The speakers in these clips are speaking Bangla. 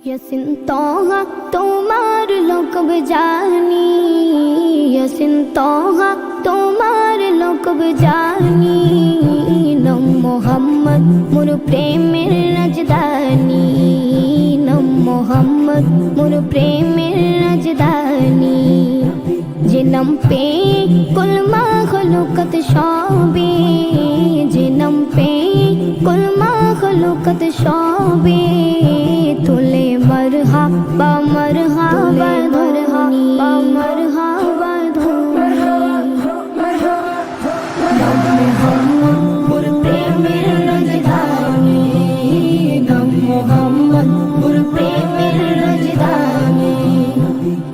यसिन तोहा तुम्हार लोकब जानी, यसिन तोहा तुम्हार लोकब जानी। नम मोहम्मद मोर प्रेमेर राजधानी, नम मोहम्मद मोर प्रेमेर राजधानी। जे नम पे कुल माखलूकत शोभे, जे नम पे कुल माखलूकत शोभे। तुले मरहबा मरहबा मरहबा मरहबा नम मोहम्मद मोर प्रेमेर राजधानी, नम मोहम्मद मोर प्रेमेर राजधानी।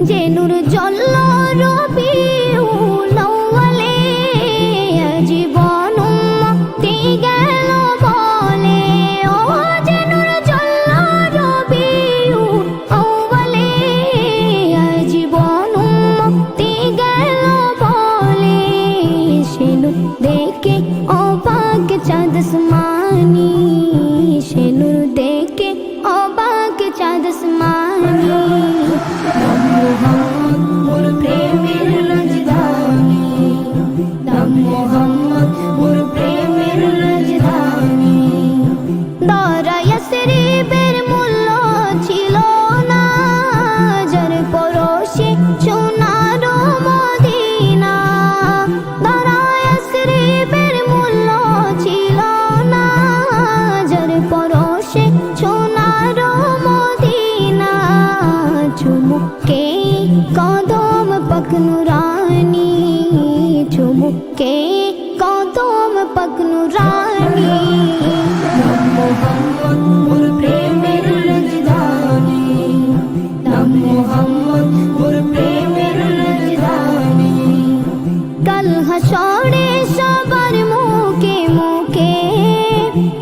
जे नूर जल्लो रबिउल अव्वले জীবন মুক্তি গেল বলে। ও যে নূর জল্লো রবিউল আউয়ালে জীবন মুক্তি গেল বলে। সে নূর দেখে অবাক চাঁদ আসমানি, সে নূর দেখে অবাক চাঁদ আসমানি। নম মোহাম্মদ মোর প্রেমের রাজধানী, নম মোহাম্মদ মোর প্রেমের রাজধানী। দরা ইয়াসরিবের মূল্য ছিল না, যার পরশে সোনার মদিনা। দরা ইয়াসরিবের মূল্য ছিল না, যার পরশে সোনার মদিনা। চুমুকে কদম পাক নুরানি, চুমুকে কদম পাক নুরানি। নম মোহাম্মদ মোর প্রেমের রাজধানী, নম মোহাম্মদ মোর প্রেমের রাজধানী। কাল হাসরে সবার মুখে মুখে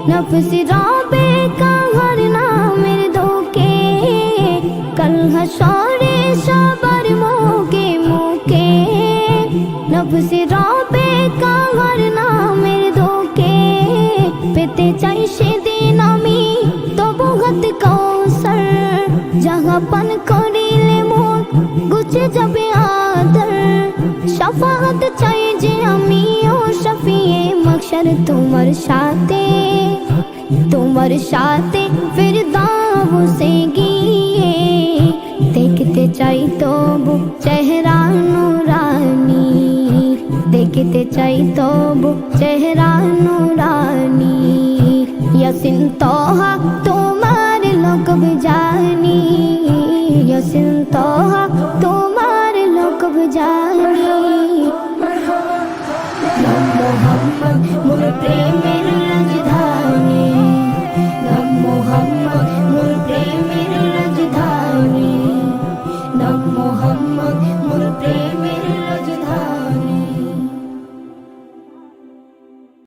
নফস রবে কাহার নামের ধোকে। কাল হাসরে সবার মুখে মুখে নফস রবে কাহার নামের ধোকে। পেতে চাই সেদিন আমি তবু হাত কৌসর, যাহা পান করিলে মোর গুছে যাবে আদর। শাফাআত চাই যে আমি ও শফিয়ে মাহশর তোমার সাথে, তোমার সাথে ফিরদাউসে গিয়ে। দেখতে চাই তবু চেহারা নুরানি, দেখতে চাই তবু চেহারা নুরানি। ইয়াসিন তোহা তোমার লোকব জানি, ইয়াসিন তোহা তোমার লোকব জানি। নম মোহাম্মদ মোর প্রেমের রাজধানী, নম মোহাম্মদ মোর প্রেমের রাজধানী, নম মোহাম্মদ মোর প্রেম